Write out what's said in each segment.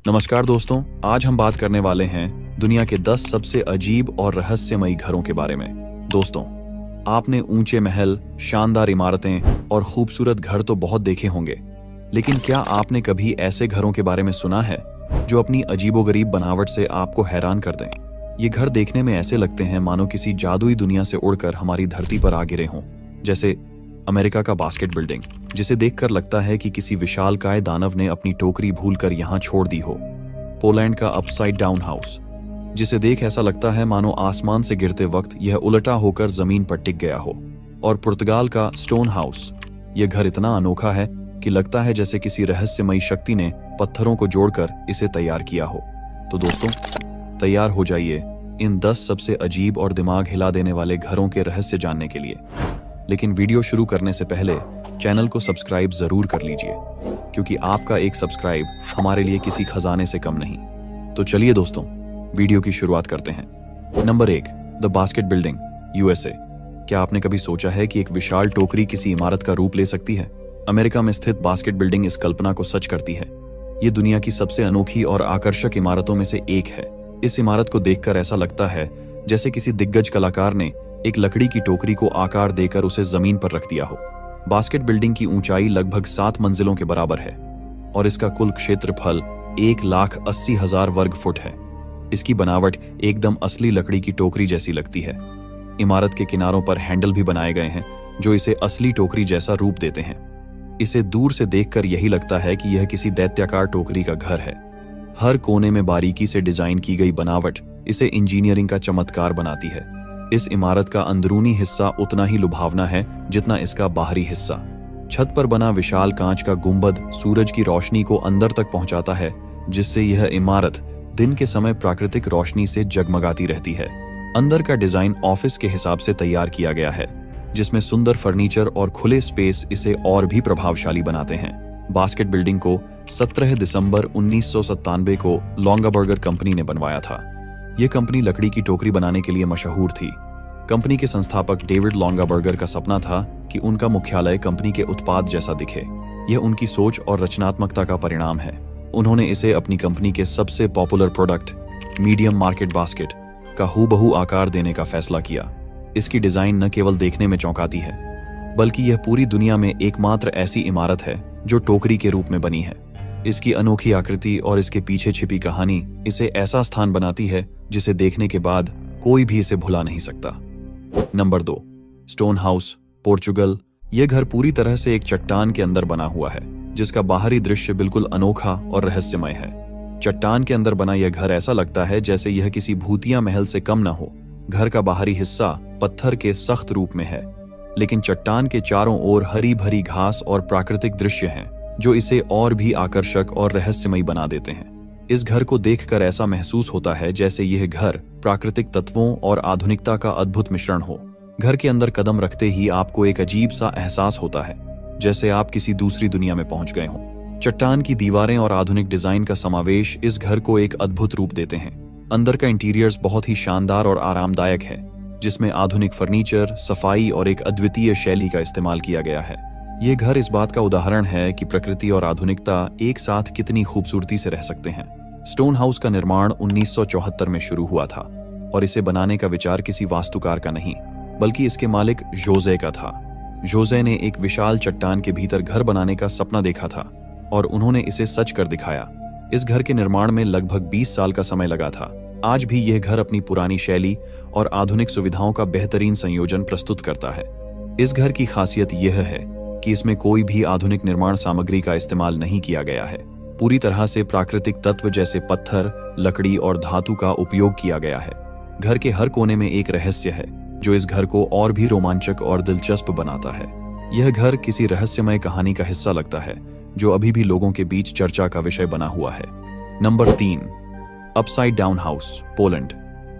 नमस्कार दोस्तों, आज हम बात करने वाले हैं दुनिया के 10 सबसे अजीब और रहस्यमयी घरों के बारे में। दोस्तों, आपने ऊंचे महल, शानदार इमारतें और खूबसूरत घर तो बहुत देखे होंगे, लेकिन क्या आपने कभी ऐसे घरों के बारे में सुना है जो अपनी अजीबोगरीब बनावट से आपको हैरान कर दें? ये घर देखने में ऐसे लगते हैं मानो किसी जादुई दुनिया से उड़कर हमारी धरती पर आ गिरे हों। जैसे अमेरिका का बास्केट बिल्डिंग, जिसे देखकर लगता है कि किसी विशालकाय दानव ने अपनी टोकरी भूलकर यहाँ छोड़ दी हो। पोलैंड का अपसाइड डाउन हाउस, जिसे देख ऐसा लगता है मानो आसमान से गिरते वक्त यह उलटा होकर जमीन पर टिक गया हो। और पुर्तगाल का स्टोन हाउस, यह घर इतना अनोखा है कि लगता है जैसे किसी रहस्यमयी शक्ति ने पत्थरों को जोड़कर इसे तैयार किया हो। तो दोस्तों, तैयार हो जाइए इन 10 सबसे अजीब और दिमाग हिला देने वाले घरों के रहस्य जानने के लिए। लेकिन वीडियो शुरू करने से पहले चैनल को सब्सक्राइब जरूर कर लीजिए, क्योंकि आपका एक सब्सक्राइब हमारे लिए किसी खजाने से कम नहीं। तो चलिए दोस्तों, वीडियो की शुरुआत करते हैं। Number 1, the basket building, USA. क्या आपने कभी सोचा है कि एक विशाल टोकरी किसी इमारत का रूप ले सकती है? अमेरिका में स्थित बास्केट बिल्डिंग इस कल्पना को सच करती है। ये दुनिया की सबसे अनोखी और आकर्षक इमारतों में से एक है। इस इमारत को देखकर ऐसा लगता है जैसे किसी दिग्गज कलाकार ने एक लकड़ी की टोकरी को आकार देकर उसे जमीन पर रख दिया हो। बास्केट बिल्डिंग की ऊंचाई लगभग 7 मंजिलों के बराबर है और इसका कुल क्षेत्रफल 1,80,000 वर्ग फुट है। इसकी बनावट एकदम असली लकड़ी की टोकरी जैसी लगती है। इमारत के किनारों पर हैंडल भी बनाए गए हैं जो इसे असली टोकरी जैसा रूप देते हैं। इसे दूर से देखकर यही लगता है कि यह किसी दैत्याकार टोकरी का घर है। हर कोने में बारीकी से डिजाइन की गई बनावट इसे इंजीनियरिंग का चमत्कार बनाती है। इस इमारत का अंदरूनी हिस्सा उतना ही लुभावना है जितना इसका बाहरी हिस्सा। छत पर बना विशाल कांच का गुंबद सूरज की रोशनी को अंदर तक पहुंचाता है, जिससे यह इमारत दिन के समय प्राकृतिक रोशनी से जगमगाती रहती है। अंदर का डिजाइन ऑफिस के हिसाब से तैयार किया गया है, जिसमें सुंदर फर्नीचर और खुले स्पेस इसे और भी प्रभावशाली बनाते हैं। बास्केट बिल्डिंग को 17 दिसंबर 1997 को लोंगाबर्गर कंपनी ने बनवाया था। यह कंपनी लकड़ी की टोकरी बनाने के लिए मशहूर थी। कंपनी के संस्थापक डेविड लोंगाबर्गर का सपना था कि उनका मुख्यालय कंपनी के उत्पाद जैसा दिखे। यह उनकी सोच और रचनात्मकता का परिणाम है। उन्होंने इसे अपनी कंपनी के सबसे popular product, medium market basket, का हूबहू आकार देने का फैसला किया। इसकी डिजाइन न केवल देखने में चौंकाती है, बल्कि यह पूरी दुनिया में एकमात्र ऐसी इमारत है जो टोकरी के रूप में बनी है। इसकी अनोखी आकृति और इसके पीछे छिपी कहानी इसे ऐसा स्थान बनाती है जिसे देखने के बाद कोई भी इसे भुला नहीं सकता। Number 2, stone house, Portugal. यह घर पूरी तरह से एक चट्टान के अंदर बना हुआ है, जिसका बाहरी दृश्य बिल्कुल अनोखा और रहस्यमय है। चट्टान के अंदर बना यह घर ऐसा लगता है जैसे यह किसी भूतिया महल से कम न हो। घर का बाहरी हिस्सा पत्थर के सख्त रूप में है, लेकिन चट्टान के चारों ओर हरी भरी घास और प्राकृतिक दृश्य हैं जो इसे और भी आकर्षक और रहस्यमयी बना देते हैं। इस घर को देखकर ऐसा महसूस होता है जैसे यह घर प्राकृतिक तत्वों और आधुनिकता का अद्भुत मिश्रण हो। घर के अंदर कदम रखते ही आपको एक अजीब सा एहसास होता है, जैसे आप किसी दूसरी दुनिया में पहुंच गए हों। चट्टान की दीवारें और आधुनिक डिजाइन का समावेश इस घर को एक अद्भुत रूप देते हैं। अंदर का इंटीरियर्स बहुत ही शानदार और आरामदायक है, जिसमें आधुनिक फर्नीचर, सफाई और एक अद्वितीय शैली का इस्तेमाल किया गया है। ये घर इस बात का उदाहरण है कि प्रकृति और आधुनिकता एक साथ कितनी खूबसूरती से रह सकते हैं। स्टोन हाउस का निर्माण 1974 में शुरू हुआ था और इसे बनाने का विचार किसी वास्तुकार का नहीं, बल्कि इसके मालिक जोजे का था। जोजे ने एक विशाल चट्टान के भीतर घर बनाने का सपना देखा था और उन्होंने इसे सच कर दिखाया। इस घर के निर्माण में लगभग 20 साल का समय लगा था। आज भी यह घर अपनी पुरानी शैली और आधुनिक सुविधाओं का बेहतरीन संयोजन प्रस्तुत करता है। इस घर की खासियत यह है कि इसमें कोई भी आधुनिक निर्माण सामग्री का इस्तेमाल नहीं किया गया है। पूरी तरह से प्राकृतिक तत्व जैसे पत्थर, लकड़ी और धातु का उपयोग किया गया है। घर के हर कोने में एक रहस्य है जो इस घर को और भी रोमांचक और दिलचस्प बनाता है। यह घर किसी रहस्यमय कहानी का हिस्सा लगता है जो अभी भी लोगों के बीच चर्चा का विषय बना हुआ है। Number 3, upside down house, Poland.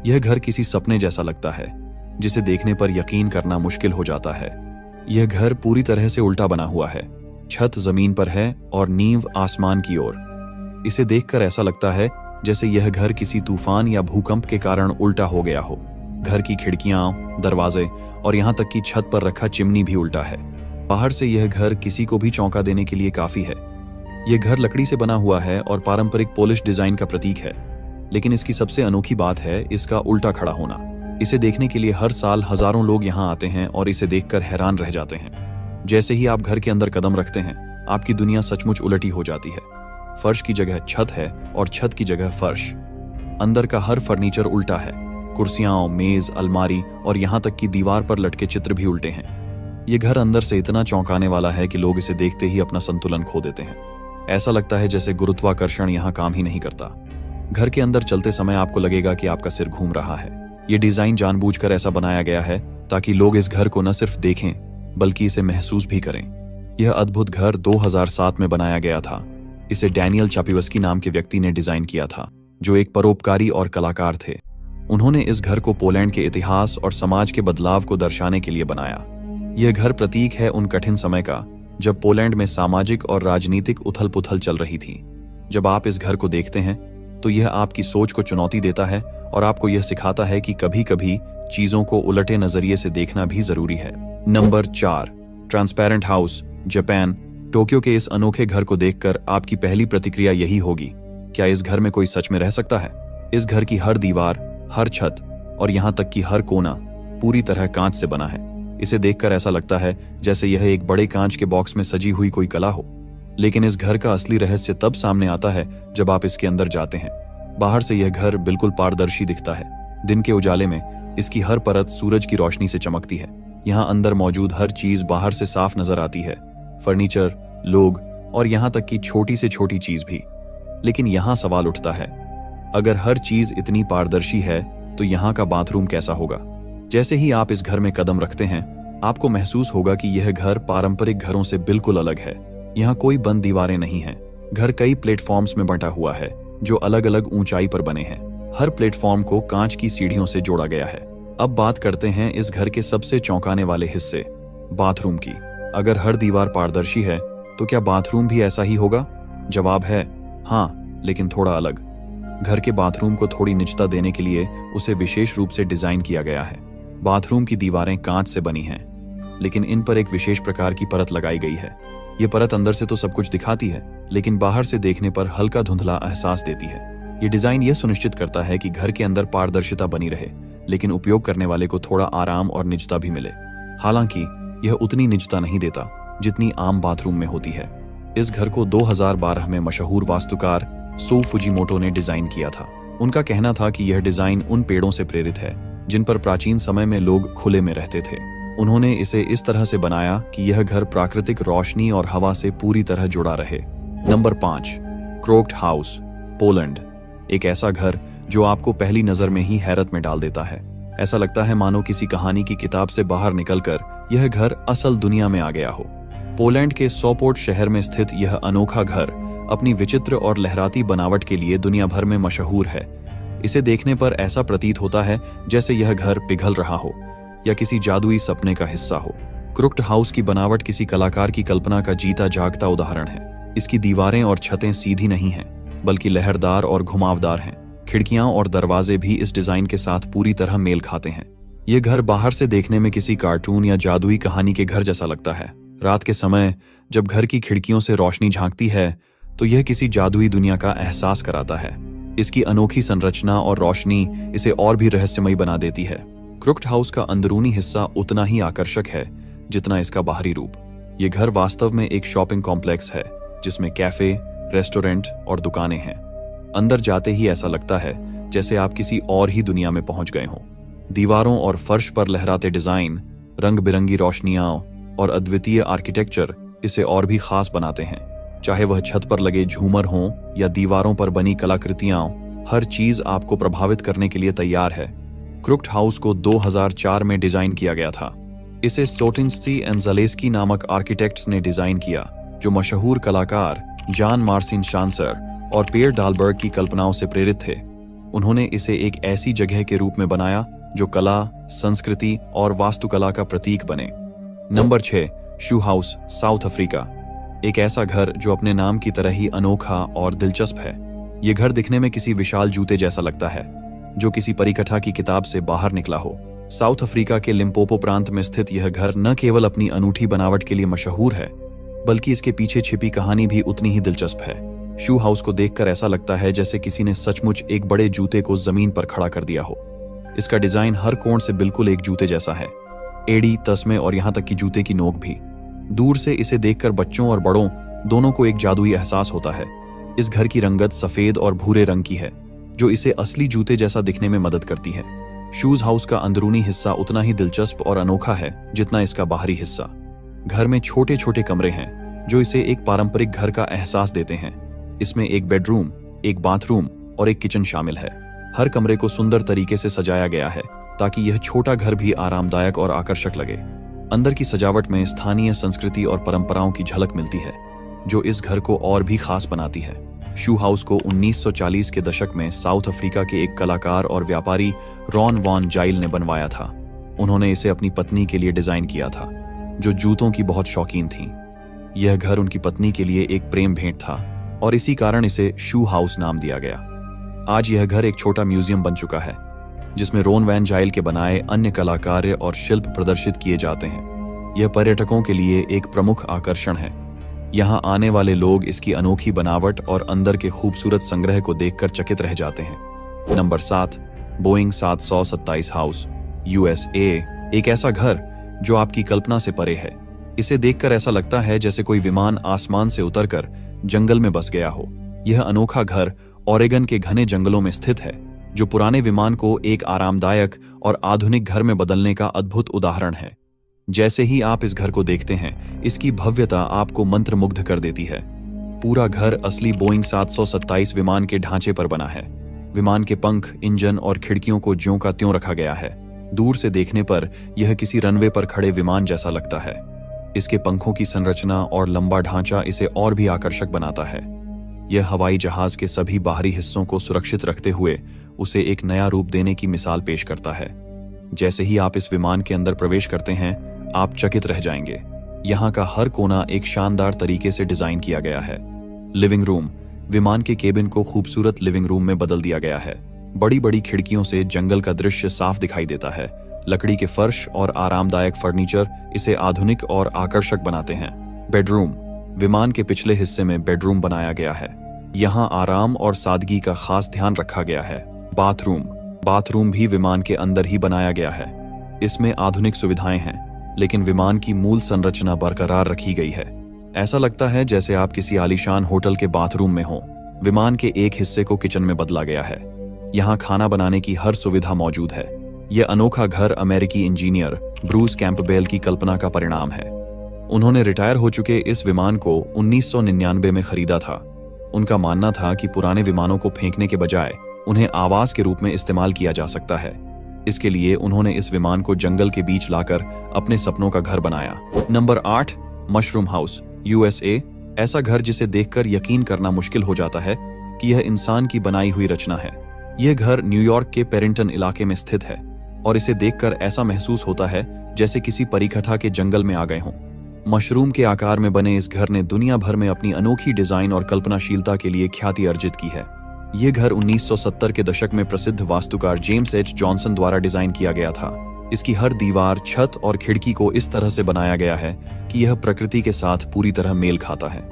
यह घर किसी सपने जैसा लगता है, जिसे देखने पर यकीन करना मुश्किल हो जाता है। यह घर पूरी तरह से उल्टा बना हुआ है। छत जमीन पर है और नींव आसमान की ओर। इसे देखकर ऐसा लगता है जैसे यह घर किसी तूफान या भूकंप के कारण उल्टा हो गया हो। घर की खिड़कियां, दरवाजे और यहाँ तक कि छत पर रखा चिमनी भी उल्टा है। बाहर से यह घर किसी को भी चौंका देने के लिए काफी है। ये घर लकड़ी से बना हुआ है और पारंपरिक पोलिश डिजाइन का प्रतीक है, लेकिन इसकी सबसे अनोखी बात है इसका उल्टा खड़ा होना। इसे देखने के लिए हर साल हजारों लोग यहाँ आते हैं और इसे देखकर हैरान रह जाते हैं। जैसे ही आप घर के अंदर कदम रखते हैं, आपकी दुनिया सचमुच उलटी हो जाती है। फर्श की जगह छत है और छत की जगह फर्श। अंदर का हर फर्नीचर उल्टा है। कुर्सियां, मेज, अलमारी और यहाँ तक कि दीवार पर लटके चित्र भी उल्टे हैं। ये घर अंदर से इतना चौंकाने वाला है कि लोग इसे देखते ही अपना संतुलन खो देते हैं। ऐसा लगता है जैसे गुरुत्वाकर्षण यहाँ काम ही नहीं करता। घर के अंदर चलते समय आपको लगेगा कि आपका सिर घूम रहा है। ये डिजाइन जानबूझकर ऐसा बनाया गया है ताकि लोग इस घर को न सिर्फ देखें बल्कि इसे महसूस भी करें। यह अद्भुत घर 2007 में बनाया गया था। इसे डैनियल चापिवस्की नाम के व्यक्ति ने डिजाइन किया था, जो एक परोपकारी और कलाकार थे। उन्होंने इस घर को पोलैंड के इतिहास और समाज के बदलाव को दर्शाने के लिए बनाया। यह घर प्रतीक है उन कठिन समय का जब पोलैंड में सामाजिक और राजनीतिक उथल पुथल चल रही थी। जब आप इस घर को देखते हैं तो यह आपकी सोच को चुनौती देता है और आपको यह सिखाता है कि कभी कभी चीजों को उलटे नजरिए से देखना भी जरूरी है। Number 4, transparent house, Japan. Tokyo के इस अनोखे घर को देखकर आपकी पहली प्रतिक्रिया यही होगी, क्या इस घर में कोई सच में रह सकता है? इस घर की हर दीवार, हर छत और यहाँ तक कि हर कोना पूरी तरह कांच से बना है। इसे देखकर ऐसा लगता है जैसे यह एक बड़े कांच के बॉक्स में सजी हुई कोई कला हो। लेकिन इस घर का असली रहस्य तब सामने आता है जब आप इसके अंदर जाते हैं। बाहर से यह घर बिल्कुल पारदर्शी दिखता है। दिन के उजाले में इसकी हर परत सूरज की रोशनी से चमकती है। यहाँ अंदर मौजूद हर चीज बाहर से साफ नजर आती है, फर्नीचर, लोग और यहाँ तक कि छोटी से छोटी चीज भी। लेकिन यहाँ सवाल उठता है, अगर हर चीज इतनी पारदर्शी है तो यहाँ का बाथरूम कैसा होगा? जैसे ही आप इस घर में कदम रखते हैं, आपको महसूस होगा कि यह घर पारंपरिक घरों से बिल्कुल अलग है। यहाँ कोई बंद दीवारें नहीं हैं। घर कई प्लेटफॉर्म्स में बंटा हुआ है जो अलग अलग ऊंचाई पर बने हैं। हर प्लेटफॉर्म को कांच की सीढ़ियों से जोड़ा गया है। अब बात करते हैं इस घर के सबसे चौंकाने वाले हिस्से, बाथरूम की। अगर हर दीवार पारदर्शी है तो क्या बाथरूम भी ऐसा ही होगा? जवाब है हाँ, लेकिन थोड़ा अलग। घर के बाथरूम को थोड़ी निजता देने के लिए उसे विशेष रूप से डिजाइन किया गया है। बाथरूम की दीवारें कांच से बनी हैं, लेकिन इन पर एक विशेष प्रकार की परत लगाई गई है। ये परत अंदर से तो सब कुछ दिखाती है, लेकिन बाहर से देखने पर हल्का धुंधला एहसास देती है। ये डिजाइन यह सुनिश्चित करता है कि घर के अंदर पारदर्शिता बनी रहे, लेकिन उपयोग करने वाले को थोड़ा आराम और निजता भी मिले। हालांकि यह उतनी निजता नहीं देता जितनी आम बाथरूम में होती है। इस घर को 2012 में मशहूर वास्तुकार सो फुजिमोटो ने डिजाइन किया था। उनका कहना था कि यह डिजाइन उन पेड़ों से प्रेरित है जिन पर प्राचीन समय में लोग खुले में रहते थे। उन्होंने इसे इस तरह से बनाया कि यह घर प्राकृतिक रोशनी और हवा से पूरी तरह जुड़ा रहे। Number 5, crooked house, Poland. एक ऐसा घर जो आपको पहली नजर में ही हैरत में डाल देता है। ऐसा लगता है मानो किसी कहानी की किताब से बाहर निकलकर यह घर असल दुनिया में आ गया हो। पोलैंड के सोपोर्ट शहर में स्थित यह अनोखा घर अपनी विचित्र और लहराती बनावट के लिए दुनिया भर में मशहूर है। इसे देखने पर ऐसा प्रतीत होता है जैसे यह घर पिघल रहा हो या किसी जादुई सपने का हिस्सा हो। क्रोक्ड हाउस की बनावट किसी कलाकार की कल्पना का जीता जागता उदाहरण है। इसकी दीवारें और छतें सीधी नहीं हैं, बल्कि लहरदार और घुमावदार हैं। खिड़कियां और दरवाजे भी इस डिजाइन के साथ पूरी तरह मेल खाते हैं। यह घर बाहर से देखने में किसी कार्टून या जादुई कहानी के घर जैसा लगता है। रात के समय जब घर की खिड़कियों से रोशनी झांकती है तो यह किसी जादुई दुनिया का एहसास कराता है। इसकी अनोखी संरचना और रोशनी इसे और भी रहस्यमयी बना देती है। क्रोक्ड हाउस का अंदरूनी हिस्सा उतना ही आकर्षक है जितना इसका बाहरी रूप। ये घर वास्तव में एक शॉपिंग कॉम्प्लेक्स है जिसमें कैफे, रेस्टोरेंट और दुकानें हैं। अंदर जाते ही ऐसा लगता है जैसे आप किसी और ही दुनिया में पहुंच गए हों। दीवारों और फर्श पर लहराते डिजाइन, रंग बिरंगी रोशनियां और अद्वितीय आर्किटेक्चर इसे और भी खास बनाते हैं। चाहे वह छत पर लगे झूमर हों या दीवारों पर बनी कलाकृतियां, हर चीज आपको प्रभावित करने के लिए तैयार है। क्रोक्ड हाउस को 2004 में डिजाइन किया गया था। इसे सोटिंस्की एंड ज़ालेस्की नामक आर्किटेक्ट्स ने डिजाइन किया, जो मशहूर कलाकार जान मार्सिन शांसर और पियर डालबर्ग की कल्पनाओं से प्रेरित थे। उन्होंने इसे एक ऐसी जगह के रूप में बनाया जो कला, संस्कृति और वास्तुकला का प्रतीक बने। नंबर 6, शू हाउस, साउथ अफ्रीका। एक ऐसा घर जो अपने नाम की तरह ही अनोखा और दिलचस्प है। यह घर दिखने में किसी विशाल जूते जैसा लगता है जो किसी परिकथा की किताब से बाहर निकला हो। साउथ अफ्रीका के लिम्पोपो प्रांत में स्थित यह घर न केवल अपनी अनूठी बनावट के लिए मशहूर है, बल्कि इसके पीछे छिपी कहानी भी उतनी ही दिलचस्प है। शू हाउस को देखकर ऐसा लगता है जैसे किसी ने सचमुच एक बड़े जूते को जमीन पर खड़ा कर दिया हो। इसका डिजाइन हर कोण से बिल्कुल एक जूते जैसा है, एड़ी, तस्मे और यहाँ तक कि जूते की नोक भी। दूर से इसे देखकर बच्चों और बड़ों दोनों को एक जादुई एहसास होता है। इस घर की रंगत सफेद और भूरे रंग की है, जो इसे असली जूते जैसा दिखने में मदद करती है। शूज हाउस का अंदरूनी हिस्सा उतना ही दिलचस्प और अनोखा है जितना इसका बाहरी हिस्सा। घर में छोटे छोटे कमरे हैं जो इसे एक पारंपरिक घर का एहसास देते हैं। इसमें एक बेडरूम, एक बाथरूम और एक किचन शामिल है। हर कमरे को सुंदर तरीके से सजाया गया है ताकि यह छोटा घर भी आरामदायक और आकर्षक लगे। अंदर की सजावट में स्थानीय संस्कृति और परंपराओं की झलक मिलती है, जो इस घर को और भी खास बनाती है। शू हाउस को 1940 के दशक में साउथ अफ्रीका के एक कलाकार और व्यापारी रॉन वॉन जाइल ने बनवाया था। उन्होंने इसे अपनी पत्नी के लिए डिजाइन किया था, जो जूतों की बहुत शौकीन थी। यह घर उनकी पत्नी के लिए एक प्रेम भेंट था और इसी कारण इसे शू हाउस नाम दिया गया। आज यह घर एक छोटा म्यूजियम बन चुका है, जिसमें रोन वैन जाइल के बनाए अन्य कलाकार्य और शिल्प प्रदर्शित किए जाते हैं। यह पर्यटकों के लिए एक प्रमुख आकर्षण है। यहाँ आने वाले लोग इसकी अनोखी बनावट और अंदर के खूबसूरत संग्रह को देखकर चकित रह जाते हैं। Number 7, Boeing 727 house, USA. एक ऐसा घर जो आपकी कल्पना से परे है। इसे देखकर ऐसा लगता है जैसे कोई विमान आसमान से उतरकर जंगल में बस गया हो। यह अनोखा घर ओरेगन के घने जंगलों में स्थित है, जो पुराने विमान को एक आरामदायक और आधुनिक घर में बदलने का अद्भुत उदाहरण है। जैसे ही आप इस घर को देखते हैं, इसकी भव्यता आपको मंत्रमुग्ध कर देती है। पूरा घर असली बोइंग 727 विमान के ढांचे पर बना है। विमान के पंख, इंजन और खिड़कियों को ज्यों का त्यों रखा गया है। दूर से देखने पर यह किसी रनवे पर खड़े विमान जैसा लगता है। इसके पंखों की संरचना और लंबा ढांचा इसे और भी आकर्षक बनाता है। यह हवाई जहाज के सभी बाहरी हिस्सों को सुरक्षित रखते हुए उसे एक नया रूप देने की मिसाल पेश करता है। जैसे ही आप इस विमान के अंदर प्रवेश करते हैं, आप चकित रह जाएंगे। यहाँ का हर कोना एक शानदार तरीके से डिजाइन किया गया है। लिविंग रूम, विमान के केबिन को खूबसूरत लिविंग रूम में बदल दिया गया है। बड़ी बड़ी खिड़कियों से जंगल का दृश्य साफ दिखाई देता है। लकड़ी के फर्श और आरामदायक फर्नीचर इसे आधुनिक और आकर्षक बनाते हैं। बेडरूम, विमान के पिछले हिस्से में बेडरूम बनाया गया है। यहाँ आराम और सादगी का खास ध्यान रखा गया है। बाथरूम भी विमान के अंदर ही बनाया गया है। इसमें आधुनिक सुविधाएं हैं, लेकिन विमान की मूल संरचना बरकरार रखी गई है। ऐसा लगता है जैसे आप किसी आलीशान होटल के बाथरूम में हो। विमान के एक हिस्से को किचन में बदला गया है। यहाँ खाना बनाने की हर सुविधा मौजूद है। यह अनोखा घर अमेरिकी इंजीनियर ब्रूस कैंपबेल की कल्पना का परिणाम है। उन्होंने रिटायर हो चुके इस विमान को 1999 में खरीदा था। उनका मानना था कि पुराने विमानों को फेंकने के बजाय उन्हें आवास के रूप में इस्तेमाल किया जा सकता है। इसके लिए उन्होंने इस विमान को जंगल के बीच लाकर अपने सपनों का घर बनाया। Number 8, mushroom house, USA. ऐसा घर जिसे देखकर यकीन करना मुश्किल हो जाता है कि यह इंसान की बनाई हुई रचना है। यह घर न्यूयॉर्क के पेरिंगटन इलाके में स्थित है और इसे देखकर ऐसा महसूस होता है जैसे किसी परिकथा के जंगल में आ गए हों। मशरूम के आकार में बने इस घर ने दुनिया भर में अपनी अनोखी डिजाइन और कल्पनाशीलता के लिए ख्याति अर्जित की है। यह घर 1970 के दशक में प्रसिद्ध वास्तुकार जेम्स एच जॉनसन द्वारा डिजाइन किया गया था। इसकी हर दीवार, छत और खिड़की को इस तरह से बनाया गया है कि यह प्रकृति के साथ पूरी तरह मेल खाता है।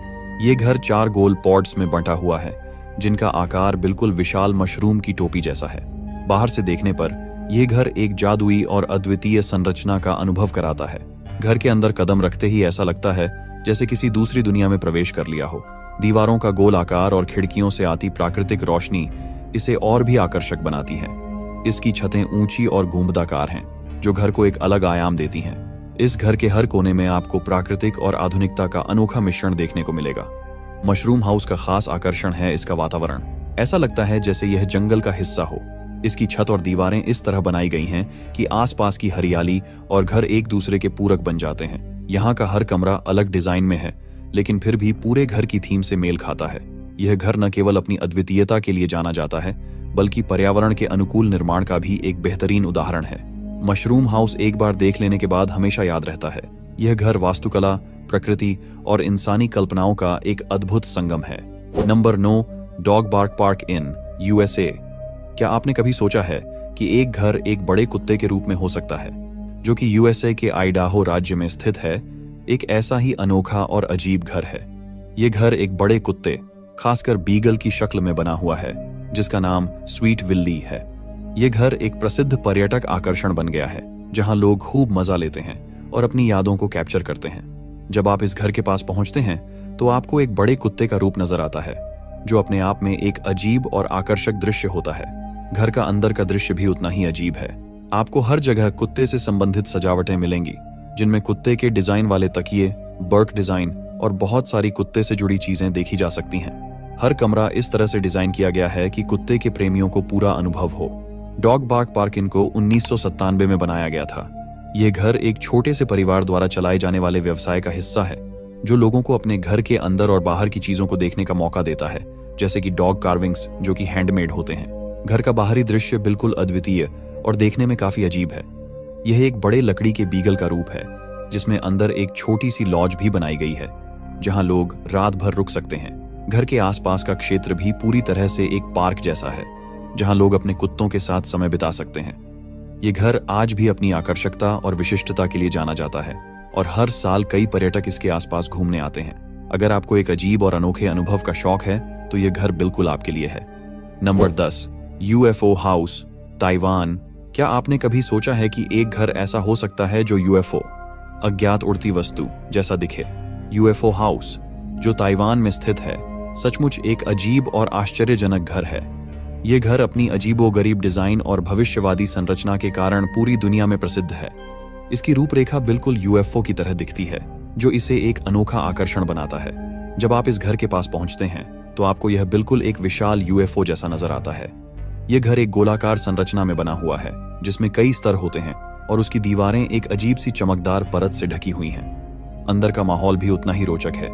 यह घर 4 गोल पॉड्स में बंटा हुआ है, जिनका आकार बिल्कुल विशाल मशरूम की टोपी जैसा है। बाहर से देखने पर यह घर एक जादुई और अद्वितीय संरचना का अनुभव कराता है। घर के अंदर कदम रखते ही ऐसा लगता है जैसे किसी दूसरी दुनिया में प्रवेश कर लिया हो। दीवारों का गोल आकार और खिड़कियों से आती प्राकृतिक रोशनी इसे और भी आकर्षक बनाती है। इसकी छतें ऊंची और घुंघरादार हैं, जो घर को एक अलग आयाम देती हैं। इस घर के हर कोने में आपको प्राकृतिक और आधुनिकता का अनोखा मिश्रण देखने को मिलेगा। मशरूम हाउस का खास आकर्षण है इसका वातावरण। ऐसा लगता है जैसे यह जंगल का हिस्सा हो। इसकी छत और दीवारें इस तरह बनाई गई हैं कि आसपास की हरियाली और घर एक दूसरे के पूरक बन जाते हैं। यहाँ का हर कमरा अलग डिजाइन में है, लेकिन फिर भी पूरे घर की थीम से मेल खाता है। यह घर न केवल अपनी अद्वितीयता के लिए जाना जाता है, बल्कि पर्यावरण के अनुकूल निर्माण का भी एक बेहतरीन उदाहरण है। मशरूम हाउस एक बार देख लेने के बाद हमेशा याद रहता है। यह घर वास्तुकला, प्रकृति और इंसानी कल्पनाओं का एक अद्भुत संगम है। Number 9, dog bark park in, USA. क्या आपने कभी सोचा है कि एक घर एक बड़े कुत्ते के रूप में हो सकता है, जो कि यूएसए के आइडाहो राज्य में स्थित है? एक ऐसा ही अनोखा और अजीब घर है। ये घर एक बड़े कुत्ते, खासकर बीगल की शक्ल में बना हुआ है, जिसका नाम स्वीट विल्ली है। ये घर एक प्रसिद्ध पर्यटक आकर्षण बन गया है, जहां लोग खूब मजा लेते हैं और अपनी यादों को कैप्चर करते हैं। जब आप इस घर के पास पहुंचते हैं तो आपको एक बड़े कुत्ते का रूप नजर आता है, जो अपने आप में एक अजीब और आकर्षक दृश्य होता है। घर का अंदर का दृश्य भी उतना ही अजीब है। आपको हर जगह कुत्ते से संबंधित सजावटें मिलेंगी, जिनमें कुत्ते के डिजाइन वाले तकिए, बर्क डिजाइन और बहुत सारी कुत्ते से जुड़ी चीजें देखी जा सकती हैं। हर कमरा इस तरह से डिजाइन किया गया है कि कुत्ते के प्रेमियों को पूरा अनुभव हो। डॉग बार्क पार्क इनको 1997 में बनाया गया था। ये घर एक छोटे से परिवार द्वारा चलाए जाने वाले व्यवसाय का हिस्सा है, जो लोगों को अपने घर के अंदर और बाहर की चीजों को देखने का मौका देता है, जैसे कि डॉग कार्विंग्स जो कि हैंडमेड होते हैं। घर का बाहरी दृश्य बिल्कुल अद्वितीय और देखने में काफी अजीब है। यह एक बड़े लकड़ी के बीगल का रूप है, जिसमें अंदर एक छोटी सी लॉज भी बनाई गई है, जहां लोग रात भर रुक सकते हैं। घर के आसपास का क्षेत्र भी पूरी तरह से एक पार्क जैसा है, जहां लोग अपने कुत्तों के साथ समय बिता सकते हैं। ये घर आज भी अपनी आकर्षकता और विशिष्टता के लिए जाना जाता है और हर साल कई पर्यटक इसके आसपास घूमने आते हैं। अगर आपको एक अजीब और अनोखे अनुभव का शौक है तो ये घर बिल्कुल आपके लिए है। Number 10, UFO house, Taiwan. क्या आपने कभी सोचा है कि एक घर ऐसा हो सकता है जो यूएफओ, अज्ञात उड़ती वस्तु जैसा दिखे? यूएफओ हाउस, जो ताइवान में स्थित है, सचमुच एक अजीब और आश्चर्यजनक घर है। ये घर अपनी अजीबोगरीब डिजाइन और भविष्यवादी संरचना के कारण पूरी दुनिया में प्रसिद्ध है। इसकी रूपरेखा बिल्कुल यूएफओ की तरह दिखती है, जो इसे एक अनोखा आकर्षण बनाता है। जब आप इस घर के पास पहुंचते हैं तो आपको यह बिल्कुल एक विशाल यूएफओ जैसा नजर आता है। यह घर एक गोलाकार संरचना में बना हुआ है, जिसमें कई स्तर होते हैं और उसकी दीवारें एक अजीब सी चमकदार परत से ढकी हुई हैं। अंदर का माहौल भी उतना ही रोचक है।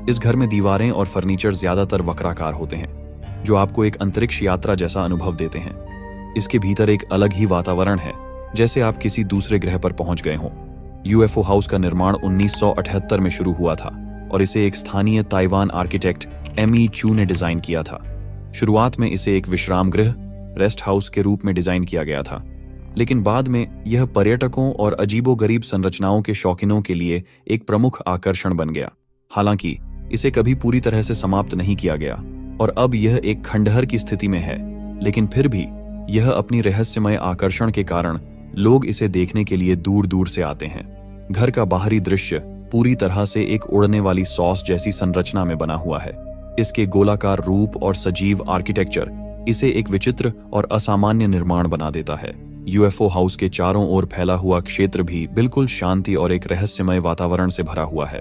इस घर में दीवारें और फर्नीचर ज्यादातर वक्राकार होते हैं, जो आपको एक अंतरिक्ष यात्रा जैसा अनुभव देते हैं। इसके भीतर एक अलग ही वातावरण है, जैसे आप किसी दूसरे ग्रह पर पहुंच गए हों। यूएफओ हाउस का निर्माण 1978 में शुरू हुआ था और इसे एक स्थानीय ताइवान आर्किटेक्ट एमी चू ने डिजाइन किया था। शुरुआत में इसे एक विश्राम गृह, रेस्ट हाउस के रूप में डिजाइन किया गया था, लेकिन बाद में यह पर्यटकों और अजीबोगरीब संरचनाओं के शौकीनों के लिए एक प्रमुख आकर्षण बन गया। हालांकि इसे कभी पूरी तरह से समाप्त नहीं किया गया और अब यह एक खंडहर की स्थिति में है, लेकिन फिर भी यह अपनी रहस्यमय आकर्षण के कारण लोग इसे देखने के लिए दूर दूर से आते हैं। घर का बाहरी दृश्य पूरी तरह से एक उड़ने वाली सॉस जैसी संरचना में बना हुआ है। इसके गोलाकार रूप और सजीव आर्किटेक्चर इसे एक विचित्र और असामान्य निर्माण बना देता है। यूएफओ हाउस के चारों ओर फैला हुआ क्षेत्र भी बिल्कुल शांति और एक रहस्यमय वातावरण से भरा हुआ है।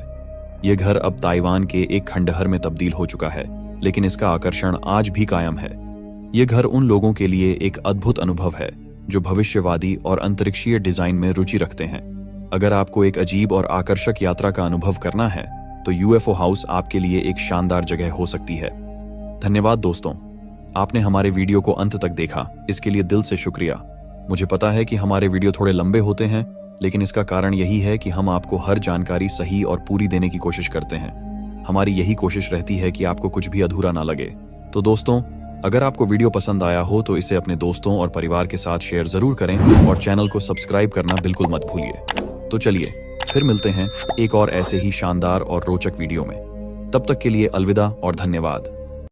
यह घर अब ताइवान के एक खंडहर में तब्दील हो चुका है, लेकिन इसका आकर्षण आज भी कायम है। यह घर उन लोगों के लिए एक अद्भुत अनुभव है जो भविष्यवादी और अंतरिक्षीय डिजाइन में रुचि रखते हैं। अगर आपको एक अजीब और आकर्षक यात्रा का अनुभव करना है तो यूएफओ हाउस आपके लिए एक शानदार जगह हो सकती है। धन्यवाद दोस्तों, आपने हमारे वीडियो को अंत तक देखा, इसके लिए दिल से शुक्रिया। मुझे पता है कि हमारे वीडियो थोड़े लंबे होते हैं, लेकिन इसका कारण यही है कि हम आपको हर जानकारी सही और पूरी देने की कोशिश करते हैं। हमारी यही कोशिश रहती है कि आपको कुछ भी अधूरा ना लगे। तो दोस्तों, अगर आपको वीडियो पसंद आया हो तो इसे अपने दोस्तों और परिवार के साथ शेयर जरूर करें और चैनल को सब्सक्राइब करना बिल्कुल मत भूलिए। तो चलिए फिर मिलते हैं एक और ऐसे ही शानदार और रोचक वीडियो में। तब तक के लिए अलविदा और धन्यवाद।